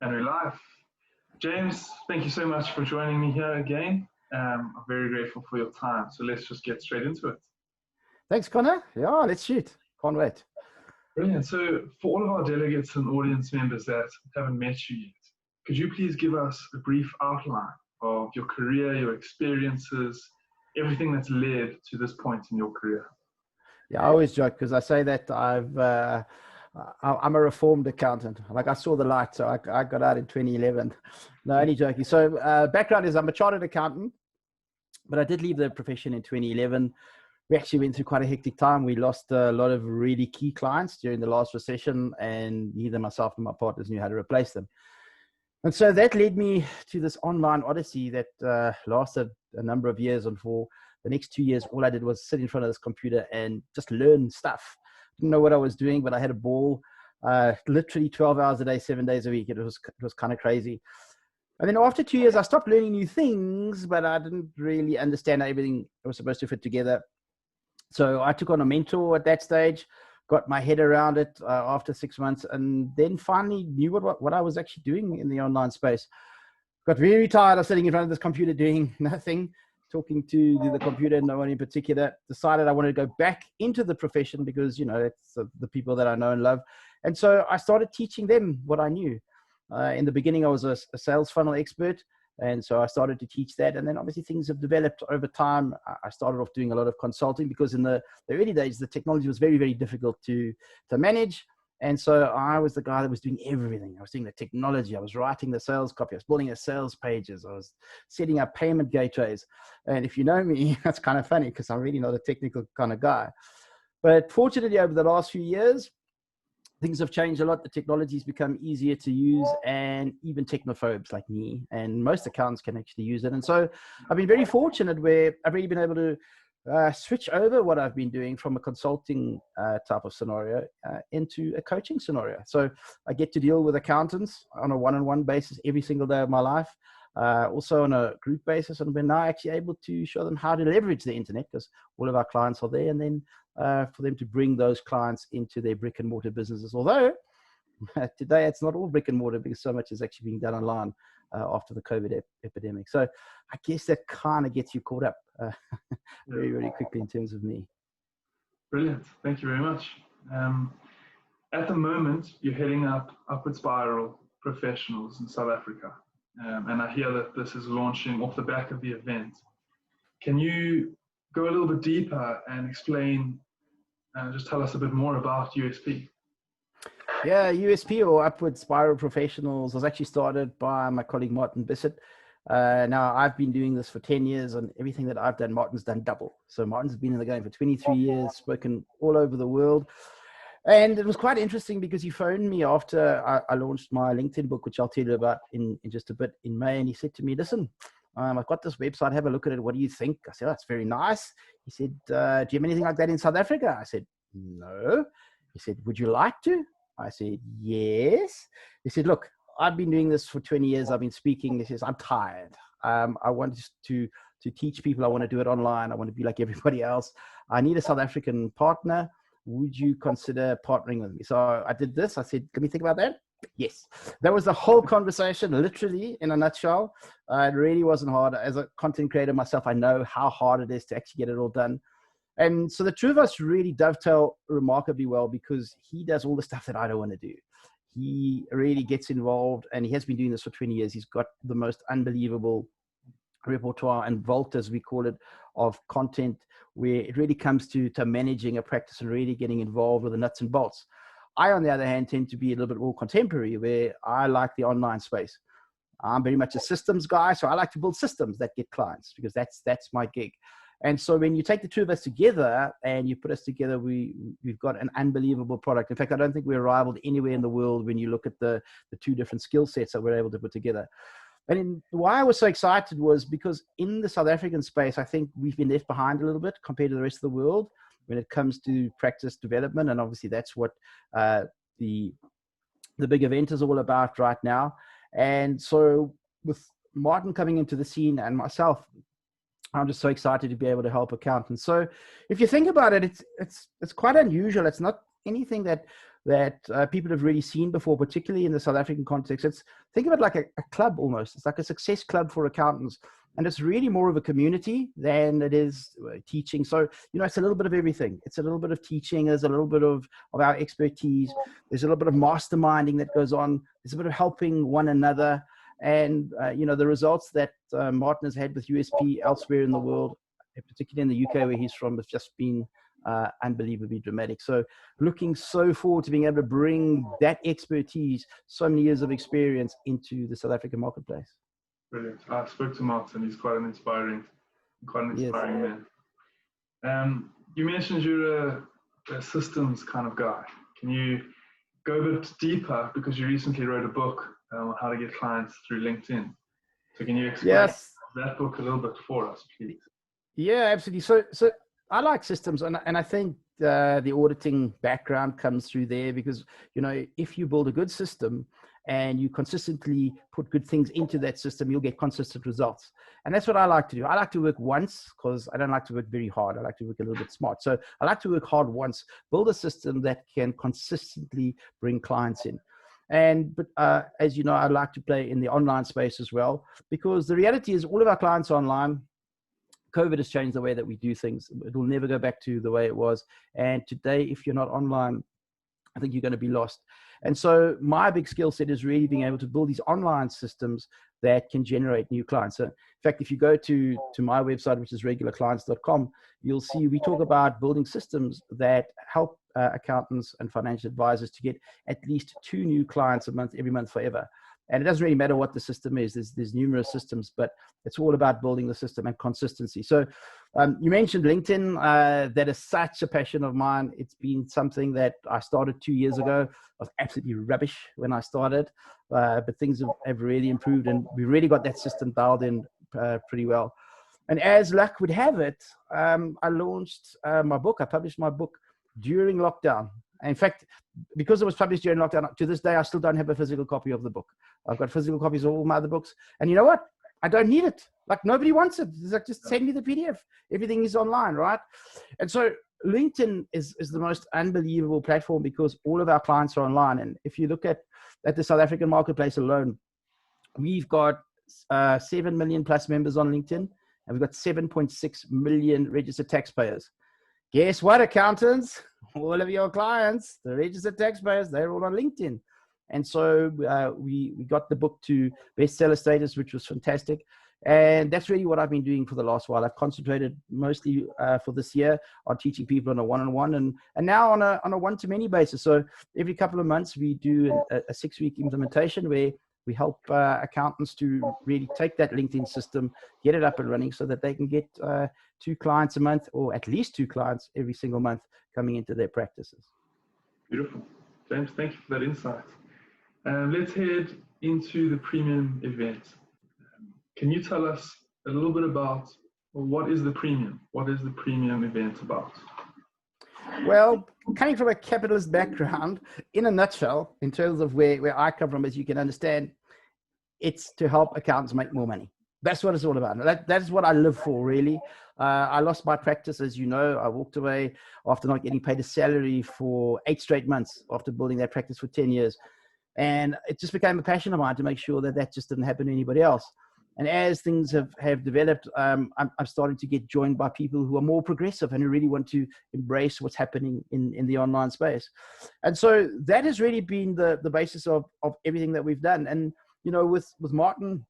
And we're live. James, thank you so much for joining me here again. I'm very grateful for your time. So let's just get straight into it. Thanks, Connor. Yeah, let's shoot. Can't wait. Brilliant. So for all of our delegates and audience members that haven't met you yet, could you please give us a brief outline of your career, your experiences, everything that's led to this point in your career? Yeah, I always joke because I say that I'm a reformed accountant. Like I saw the light, so I got out in 2011. No, only joking. So background is I'm a chartered accountant, but I did leave the profession in 2011. We actually went through quite a hectic time. We lost a lot of really key clients during the last recession, and neither myself nor my partners knew how to replace them. And so that led me to this online odyssey that lasted a number of years. And for the next 2 years, all I did was sit in front of this computer and just learn stuff. Didn't know what I was doing, but I had a ball. Literally 12 hours a day, 7 days a week. It was kind of crazy. And then after 2 years, I stopped learning new things, but I didn't really understand how everything was supposed to fit together. So I took on a mentor at that stage, got my head around it after 6 months, and then finally knew what I was actually doing in the online space. Got very tired of sitting in front of this computer doing nothing, talking to the computer, no one in particular. Decided I wanted to go back into the profession because, you know, it's the people that I know and love. And so I started teaching them what I knew. In the beginning, I was a sales funnel expert. And so I started to teach that. And then obviously things have developed over time. I started off doing a lot of consulting because in the early days, the technology was very, very difficult to manage. And so I was the guy that was doing everything. I was doing the technology. I was writing the sales copy. I was building the sales pages. I was setting up payment gateways. And if you know me, that's kind of funny because I'm really not a technical kind of guy. But fortunately, over the last few years, things have changed a lot. The technology has become easier to use, and even technophobes like me and most accountants can actually use it. And so I've been very fortunate where I've really been able to switch over what I've been doing from a consulting type of scenario into a coaching scenario. So I get to deal with accountants on a one-on-one basis every single day of my life, also on a group basis. And we're now actually able to show them how to leverage the internet because all of our clients are there, and then for them to bring those clients into their brick and mortar businesses. Although today it's not all brick and mortar because so much is actually being done online after the COVID epidemic. So I guess that kind of gets you caught up very, very quickly in terms of me. Brilliant. Thank you very much. At the moment, you're heading up Upward Spiral Professionals in South Africa. And I hear that this is launching off the back of the event. Can you go a little bit deeper and explain, just tell us a bit more about USP? Yeah, USP or Upward Spiral Professionals was actually started by my colleague Martin Bissett. Now, I've been doing this for 10 years, and everything that I've done, Martin's done double. So Martin's been in the game for 23 years, spoken all over the world. And it was quite interesting because he phoned me after I launched my LinkedIn book, which I'll tell you about in just a bit in May. And he said to me, listen, I've got this website, have a look at it. What do you think? I said, oh, that's very nice. He said, do you have anything like that in South Africa? I said, no. He said, would you like to? I said, yes. He said, look, I've been doing this for 20 years. I've been speaking. He says, I'm tired. I want to teach people. I want to do it online. I want to be like everybody else. I need a South African partner. Would you consider partnering with me? So I did this. I said, let me think about that. Yes. That was the whole conversation, literally in a nutshell. It really wasn't hard. As a content creator myself, I know how hard it is to actually get it all done. And so the two of us really dovetail remarkably well because he does all the stuff that I don't want to do. He really gets involved, and he has been doing this for 20 years. He's got the most unbelievable repertoire and vault, as we call it, of content where it really comes to managing a practice and really getting involved with the nuts and bolts. I, on the other hand, tend to be a little bit more contemporary where I like the online space. I'm very much a systems guy, so I like to build systems that get clients because that's my gig. And so when you take the two of us together and you put us together, we've got an unbelievable product. In fact, I don't think we're rivaled anywhere in the world when you look at the two different skill sets that we're able to put together. And why I was so excited was because in the South African space, I think we've been left behind a little bit compared to the rest of the world when it comes to practice development. And obviously that's what the big event is all about right now. And so with Martin coming into the scene and myself, I'm just so excited to be able to help accountants. So if you think about it, it's quite unusual. It's not anything that that people have really seen before, particularly in the South African context. Think of it like a club almost. It's like a success club for accountants. And it's really more of a community than it is teaching. So, it's a little bit of everything. It's a little bit of teaching. There's a little bit of our expertise. There's a little bit of masterminding that goes on. There's a bit of helping one another. And, the results that Martin has had with USP elsewhere in the world, particularly in the UK where he's from, has just been unbelievably dramatic. So looking so forward to being able to bring that expertise, so many years of experience, into the South African marketplace. Brilliant. I spoke to Martin. He's quite an inspiring man. You mentioned you're a systems kind of guy. Can you go a bit deeper, because you recently wrote a book on how to get clients through LinkedIn? So can you explain that book a little bit for us, please? Yeah, absolutely. So I like systems, and I think the auditing background comes through there, because if you build a good system and you consistently put good things into that system, you'll get consistent results. And that's what I like to do. I like to work once, because I don't like to work very hard. I like to work a little bit smart. So I like to work hard once, build a system that can consistently bring clients in. But as you know, I like to play in the online space as well, because the reality is all of our clients are online. COVID has changed the way that we do things. It will never go back to the way it was. And today, if you're not online, I think you're going to be lost. And so my big skill set is really being able to build these online systems that can generate new clients. So in fact, if you go to my website, which is regularclients.com, you'll see we talk about building systems that help accountants and financial advisors to get at least 2 new clients a month, every month, forever. And it doesn't really matter what the system is. There's numerous systems, but it's all about building the system and consistency. So you mentioned LinkedIn. That is such a passion of mine. It's been something that I started 2 years ago. I was absolutely rubbish when I started, but things have really improved, and we really got that system dialed in pretty well. And as luck would have it, I launched my book. I published my book during lockdown. In fact, because it was published during lockdown, to this day, I still don't have a physical copy of the book. I've got physical copies of all my other books. And you know what? I don't need it. Like, nobody wants it. It's like, just send me the PDF. Everything is online, right? And so LinkedIn is the most unbelievable platform, because all of our clients are online. And if you look at the South African marketplace alone, we've got 7 million plus members on LinkedIn, and we've got 7.6 million registered taxpayers. Guess what, accountants? All of your clients, the registered taxpayers, they're all on LinkedIn. And so we got the book to bestseller status, which was fantastic. And that's really what I've been doing for the last while. I've concentrated mostly for this year on teaching people on a one-on-one, and now on a one-to-many basis. So every couple of months, we do a 6-week implementation where we help accountants to really take that LinkedIn system, get it up and running, so that they can get 2 clients a month, or at least 2 clients every single month coming into their practices. Beautiful. James, thank you for that insight. Let's head into the premium event. Can you tell us a little bit about, well, what is the premium? What is the premium event about? Well, coming from a capitalist background, in a nutshell, in terms of where I come from, as you can understand, it's to help accountants make more money. That's what it's all about. That's what I live for, really. I lost my practice, as you know. I walked away after not getting paid a salary for 8 straight months after building that practice for 10 years. And it just became a passion of mine to make sure that just didn't happen to anybody else. And as things have developed, I'm starting to get joined by people who are more progressive and who really want to embrace what's happening in the online space. And so that has really been the basis of everything that we've done. And, with Martin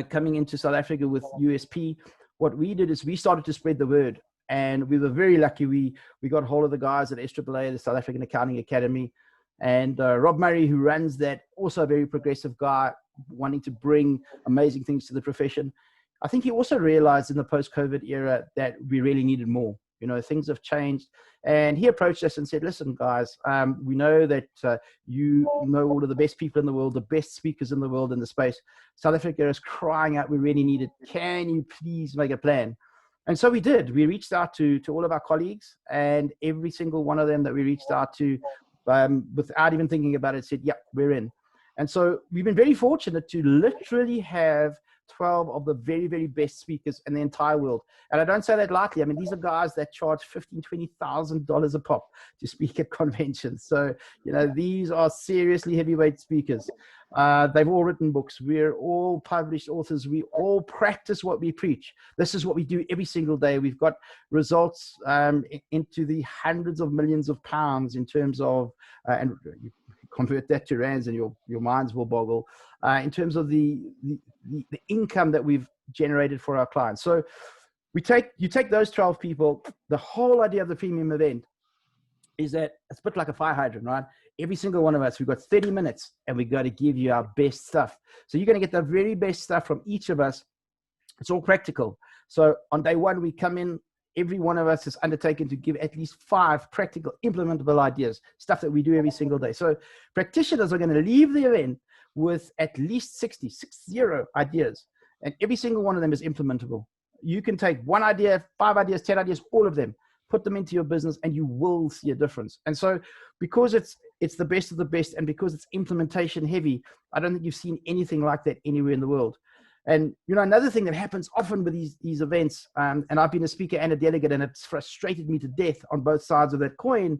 coming into South Africa with USP, what we did is we started to spread the word. And we were very lucky. We got hold of the guys at SAAA, the South African Accounting Academy. And Rob Murray, who runs that, also a very progressive guy, wanting to bring amazing things to the profession. I think he also realized in the post-COVID era that we really needed more. Things have changed. And he approached us and said, listen, guys, we know that you know all of the best people in the world, the best speakers in the world in the space. South Africa is crying out, we really need it. Can you please make a plan? And so we did. We reached out to all of our colleagues, and every single one of them that we reached out to, without even thinking about it, said, yeah, we're in. And so we've been very fortunate to literally have 12 of the very, very best speakers in the entire world. And I don't say that lightly. I mean, these are guys that charge $15,000, $20,000 a pop to speak at conventions. So, you know, these are seriously heavyweight speakers. They've all written books. We're all published authors. We all practice what we preach. This is what we do every single day. We've got results into the hundreds of millions of pounds in terms of, and you convert that to rands and your minds will boggle, in terms of the income that we've generated for our clients. So you take those 12 people. The whole idea of the premium event is that it's a bit like a fire hydrant, right? Every single one of us, we've got 30 minutes and we got to give you our best stuff. So you're going to get the very best stuff from each of us. It's all practical. So on day one, we come in, every one of us is undertaken to give at least 5 practical implementable ideas, stuff that we do every single day. So practitioners are going to leave the event with at least 60 ideas, and every single one of them is implementable. You can take 1 idea, 5 ideas, 10 ideas, all of them, put them into your business, and you will see a difference. And so because it's the best of the best, and because it's implementation heavy, I don't think you've seen anything like that anywhere in the world. And, you know, another thing that happens often with these events, and I've been a speaker and a delegate, and it's frustrated me to death on both sides of that coin,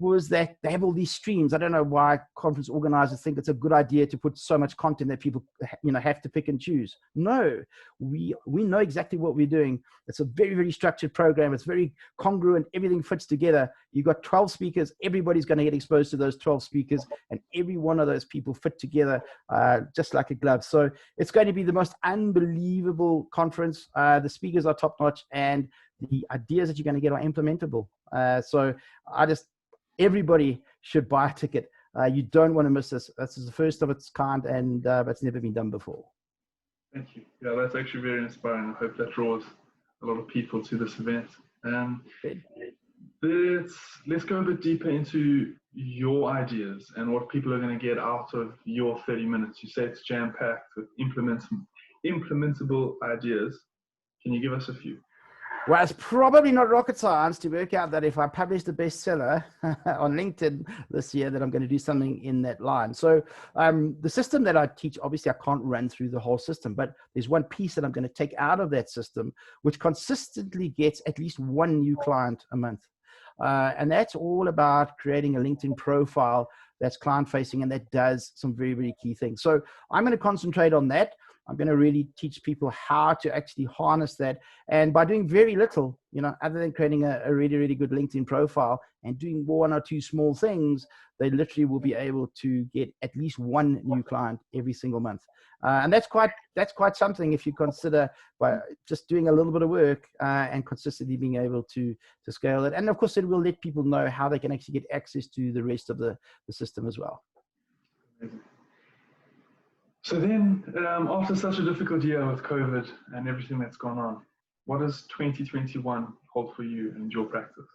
was that they have all these streams. I don't know why conference organizers think it's a good idea to put so much content that people, you know, have to pick and choose. No, we know exactly what we're doing. It's a very, very structured program. It's very congruent. Everything fits together. You've got 12 speakers. Everybody's going to get exposed to those 12 speakers, and every one of those people fit together just like a glove. So it's going to be the most unbelievable conference. The speakers are top notch, and the ideas that you're going to get are implementable. So everybody should buy a ticket. You don't want to miss this. This is the first of its kind, and it's never been done before. Thank you. Yeah, that's actually very inspiring. I hope that draws a lot of people to this event. Let's go a bit deeper into your ideas and what people are going to get out of your 30 minutes. You say it's jam-packed with implementable ideas. Can you give us a few? Well, it's probably not rocket science to work out that if I publish the bestseller on LinkedIn this year, that I'm going to do something in that line. So the system that I teach, obviously I can't run through the whole system, but there's one piece that I'm going to take out of that system, which consistently gets at least 1 new client a month. And that's all about creating a LinkedIn profile that's client facing and that does some very, very key things. So I'm going to concentrate on that. I'm going to really teach people how to actually harness that. And by doing very little, you know, other than creating a really, really good LinkedIn profile and doing 1 or 2 small things, they literally will be able to get at least 1 new client every single month. And that's quite something if you consider by just doing a little bit of work and consistently being able to scale it. And of course, it will let people know how they can actually get access to the rest of the system as well. Amazing. So then, after such a difficult year with COVID and everything that's gone on, what does 2021 hold for you and your practice?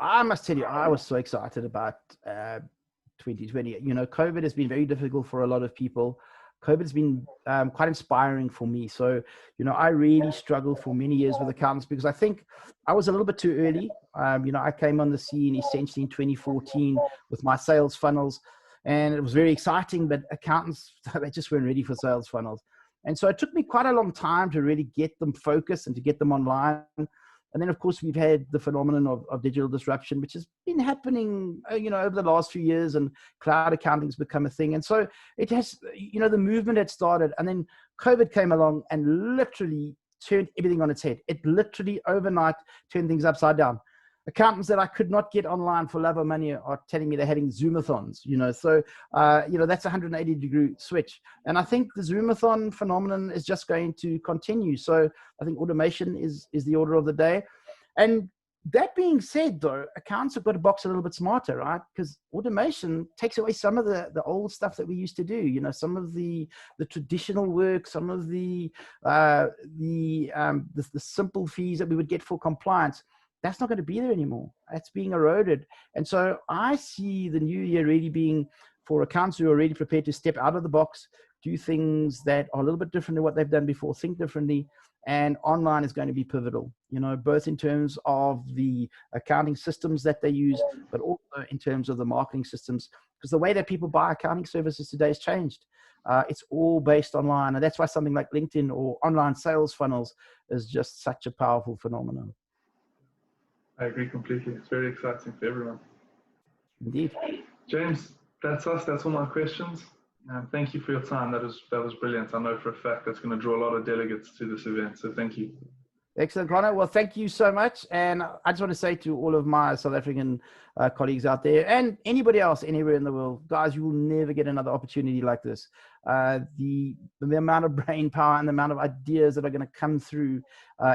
I must tell you, I was so excited about 2020. You know, COVID has been very difficult for a lot of people. COVID has been quite inspiring for me. So, you know, I really struggled for many years with accountants because I think I was a little bit too early. You know, I came on the scene essentially in 2014 with my sales funnels. And it was very exciting, but accountants, they just weren't ready for sales funnels. And so it took me quite a long time to really get them focused and to get them online. And then, of course, we've had the phenomenon of digital disruption, which has been happening, you know, over the last few years, and cloud accounting has become a thing. And so it has, you know, the movement had started, and then COVID came along and literally turned everything on its head. It literally overnight turned things upside down. Accountants that I could not get online for love or money are telling me they're having Zoomathons, you know, so, you know, that's a 180-degree switch. And I think the Zoomathon phenomenon is just going to continue. So I think automation is the order of the day. And that being said, though, accountants have got to box a little bit smarter, right? Because automation takes away some of the old stuff that we used to do, you know, some of the traditional work, some of the simple fees that we would get for compliance. That's not going to be there anymore. That's being eroded. And so I see the new year really being for accountants who are already prepared to step out of the box, do things that are a little bit different than what they've done before, think differently. And online is going to be pivotal, you know, both in terms of the accounting systems that they use, but also in terms of the marketing systems, because the way that people buy accounting services today has changed. It's all based online. And that's why something like LinkedIn or online sales funnels is just such a powerful phenomenon. I agree completely. It's very exciting for everyone. Indeed. James, that's us. That's all my questions. Thank you for your time. That was brilliant. I know for a fact that's going to draw a lot of delegates to this event. So thank you. Excellent, Connor. Well, thank you so much. And I just want to say to all of my South African colleagues out there and anybody else anywhere in the world, guys, you will never get another opportunity like this. The amount of brain power and the amount of ideas that are going to come through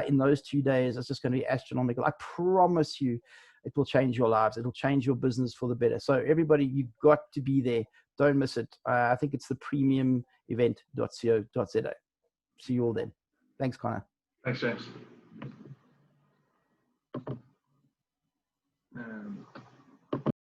in those 2 days is just going to be astronomical. I promise you it will change your lives. It'll change your business for the better. So everybody, you've got to be there. Don't miss it. I think it's the premiumevent.co.za. See you all then. Thanks, Connor. Thanks, James.